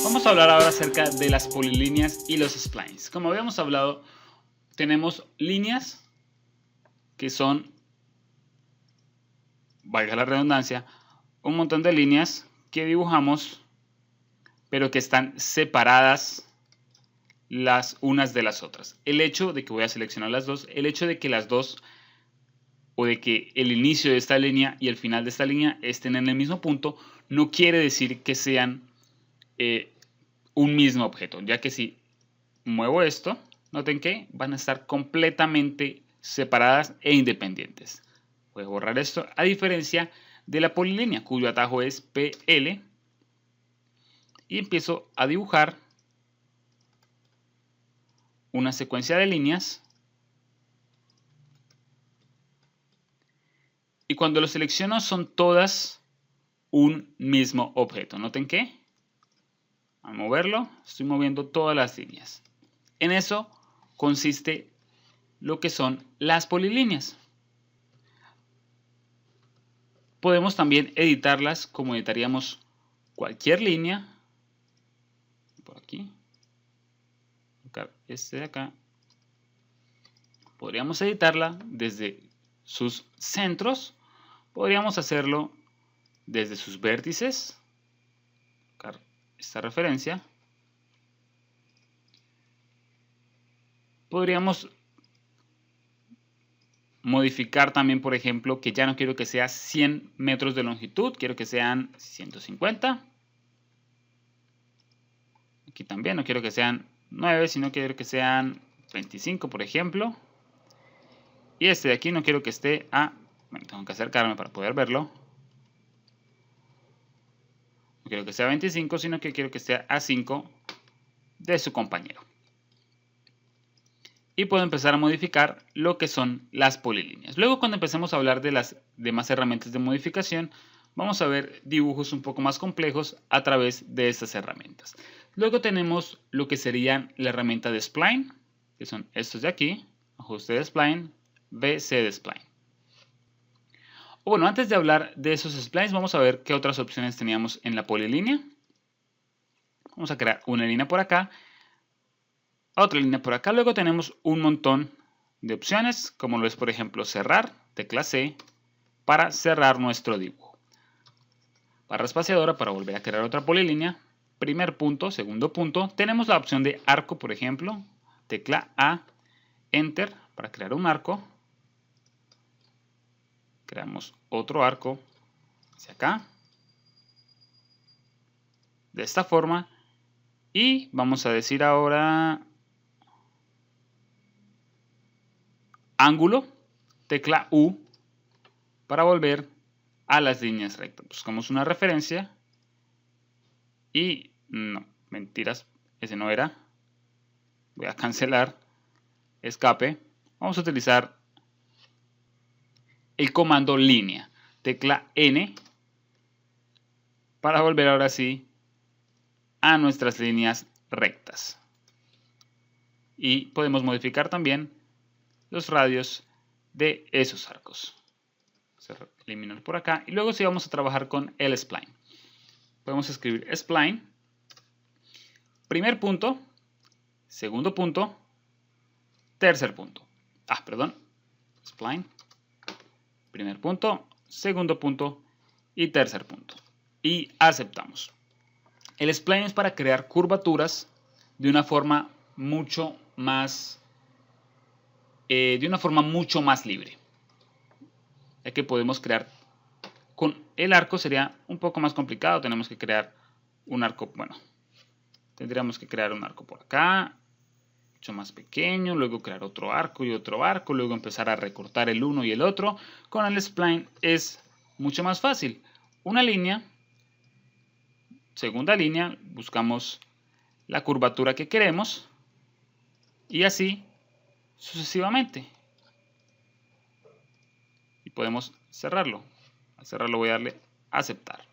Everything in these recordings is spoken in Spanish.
Vamos a hablar ahora acerca de las polilíneas y los splines. Como habíamos hablado, tenemos líneas que son, valga la redundancia, un montón de líneas que dibujamos, pero que están separadas las unas de las otras. El hecho de que voy a seleccionar las dos, el hecho de que las dos, o de que el inicio de esta línea y el final de esta línea estén en el mismo punto, no quiere decir que sean un mismo objeto, ya que si muevo esto, noten que van a estar completamente separadas e independientes. Voy a borrar esto, a diferencia de la polilínea, cuyo atajo es PL, y empiezo a dibujar una secuencia de líneas, y cuando lo selecciono son todas un mismo objeto. Noten que al moverlo estoy moviendo todas las líneas. En eso consiste lo que son las polilíneas. Podemos también editarlas como editaríamos cualquier línea. Por aquí. Este de acá. Podríamos editarla desde sus centros. Podríamos hacerlo desde sus vértices. Esta referencia. Podríamos modificar también, por ejemplo, que ya no quiero que sea 100 metros de longitud, quiero que sean 150. Aquí también no quiero que sean 9, sino quiero que sean 25, por ejemplo. Y este de aquí no quiero que esté a... Bueno, tengo que acercarme para poder verlo. No quiero que sea 25, sino que quiero que esté a 5 de su compañero. Y puedo empezar a modificar lo que son las polilíneas. Luego, cuando empecemos a hablar de las demás herramientas de modificación, vamos a ver dibujos un poco más complejos a través de estas herramientas. Luego tenemos lo que serían la herramienta de spline, que son estos de aquí, ajuste de spline, BC de spline. Bueno, antes de hablar de esos splines, vamos a ver qué otras opciones teníamos en la polilínea. Vamos a crear una línea por acá, otra línea por acá. Luego tenemos un montón de opciones, como lo es, por ejemplo, cerrar, tecla C, para cerrar nuestro dibujo. Barra espaciadora para volver a crear otra polilínea. Primer punto, segundo punto. Tenemos la opción de arco, por ejemplo, tecla A, Enter, para crear un arco. Creamos otro arco hacia acá, de esta forma, y vamos a decir ahora ángulo, tecla U, para volver a las líneas rectas. Buscamos una referencia y no, mentiras, ese no era. Voy a cancelar, escape. Vamos a utilizar el comando línea, tecla N, para volver ahora sí a nuestras líneas rectas. Y podemos modificar también los radios de esos arcos. Eliminar por acá. Y luego sí vamos a trabajar con el spline. Podemos escribir spline. Primer punto, segundo punto, tercer punto. Spline. Primer punto, segundo punto y tercer punto. Y aceptamos. El spline es para crear curvaturas de una forma mucho más libre, ya que podemos crear con el arco. Sería un poco más complicado. Tenemos que crear un arco, bueno, tendríamos que crear un arco por acá, mucho más pequeño, luego crear otro arco y otro arco, luego empezar a recortar el uno y el otro. Con el spline es mucho más fácil. Una línea, segunda línea, buscamos la curvatura que queremos y así sucesivamente. Y podemos cerrarlo. Al cerrarlo voy a darle a aceptar.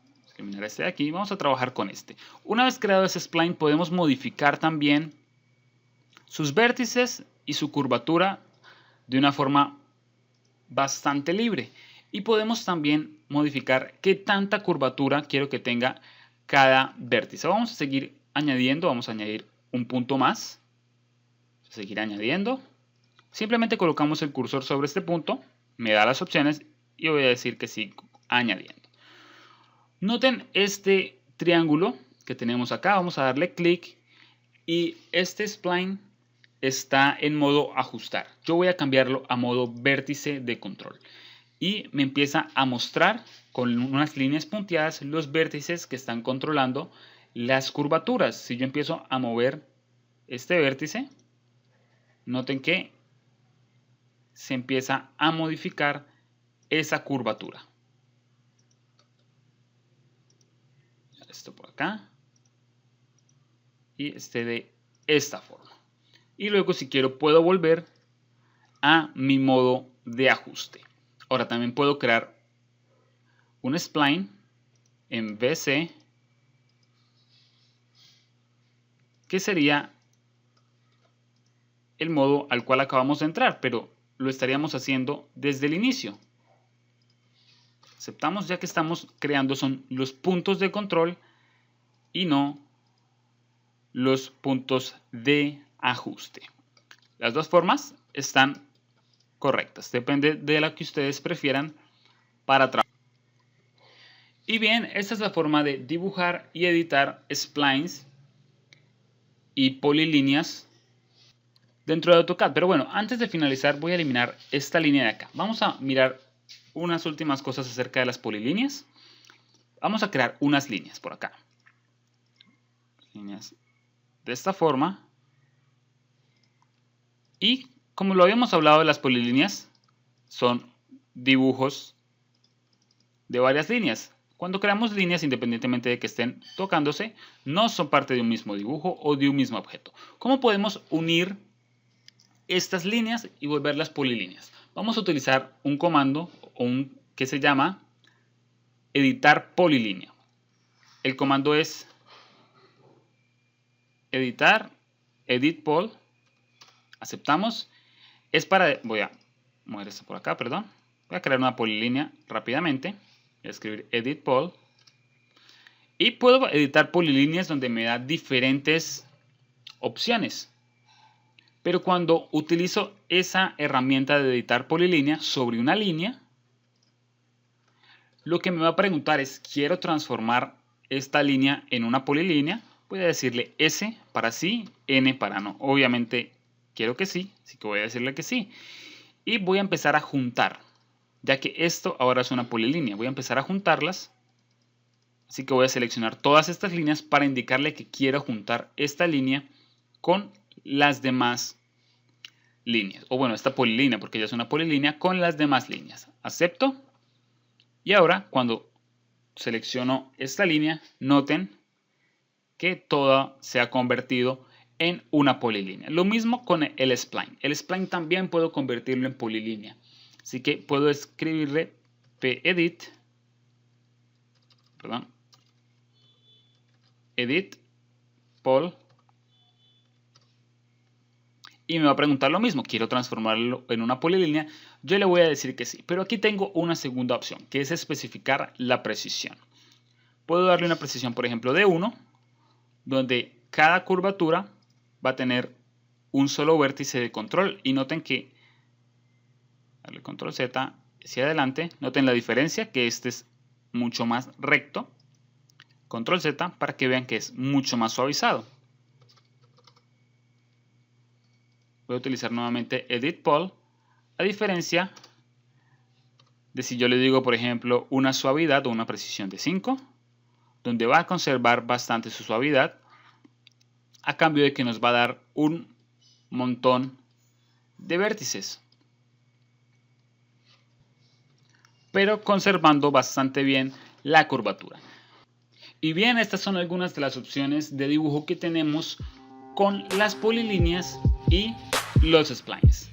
Vamos a eliminar este de aquí. Vamos a trabajar con este. Una vez creado ese spline, podemos modificar también sus vértices y su curvatura de una forma bastante libre. Y podemos también modificar qué tanta curvatura quiero que tenga cada vértice. Vamos a seguir añadiendo, vamos a añadir un punto más. Seguir añadiendo. Simplemente colocamos el cursor sobre este punto, me da las opciones y voy a decir que sí, añadiendo. Noten este triángulo que tenemos acá, vamos a darle clic y este spline está en modo ajustar. Yo voy a cambiarlo a modo vértice de control y me empieza a mostrar con unas líneas punteadas los vértices que están controlando las curvaturas. Si yo empiezo a mover este vértice, noten que se empieza a modificar esa curvatura. Esto por acá y este de esta forma. Y luego, si quiero, puedo volver a mi modo de ajuste. Ahora también puedo crear un spline en VC que sería el modo al cual acabamos de entrar, pero lo estaríamos haciendo desde el inicio. Aceptamos, ya que estamos creando son los puntos de control y no los puntos de ajuste. Las dos formas están correctas, depende de la que ustedes prefieran para trabajar. Y bien, esta es la forma de dibujar y editar splines y polilíneas dentro de AutoCAD. Pero bueno, antes de finalizar voy a eliminar esta línea de acá. Vamos a mirar unas últimas cosas acerca de las polilíneas. Vamos a crear unas líneas por acá. Líneas de esta forma. Y como lo habíamos hablado, de las polilíneas son dibujos de varias líneas. Cuando creamos líneas, independientemente de que estén tocándose, no son parte de un mismo dibujo o de un mismo objeto. ¿Cómo podemos unir estas líneas y volverlas polilíneas? Vamos a utilizar un comando que se llama editar polilínea. El comando es editar, edit pol, aceptamos. Es para, voy a mover esto por acá, perdón. Voy a crear una polilínea rápidamente. Voy a escribir edit pol. Y puedo editar polilíneas donde me da diferentes opciones. Pero cuando utilizo esa herramienta de editar polilínea sobre una línea, lo que me va a preguntar es, quiero transformar esta línea en una polilínea. Voy a decirle S para sí, N para no. Obviamente quiero que sí, así que voy a decirle que sí. Y voy a empezar a juntar, ya que esto ahora es una polilínea. Voy a empezar a juntarlas. Así que voy a seleccionar todas estas líneas para indicarle que quiero juntar esta línea con las demás líneas. O bueno, esta polilínea, porque ya es una polilínea, con las demás líneas. Acepto. Y ahora, cuando selecciono esta línea, noten que toda se ha convertido en una polilínea. Lo mismo con el spline. El spline también puedo convertirlo en polilínea. Así que puedo escribirle pedit, edit pol, y me va a preguntar lo mismo. Quiero transformarlo en una polilínea. Yo le voy a decir que sí, pero aquí tengo una segunda opción, que es especificar la precisión. Puedo darle una precisión, por ejemplo, de 1, donde cada curvatura va a tener un solo vértice de control. Y noten que, darle control Z hacia adelante, noten la diferencia, que este es mucho más recto. Control Z para que vean que es mucho más suavizado. Voy a utilizar nuevamente Edit Pol, a diferencia de si yo le digo, por ejemplo, una suavidad o una precisión de 5, donde va a conservar bastante su suavidad, a cambio de que nos va a dar un montón de vértices, pero conservando bastante bien la curvatura. Y bien, estas son algunas de las opciones de dibujo que tenemos con las polilíneas y los splines.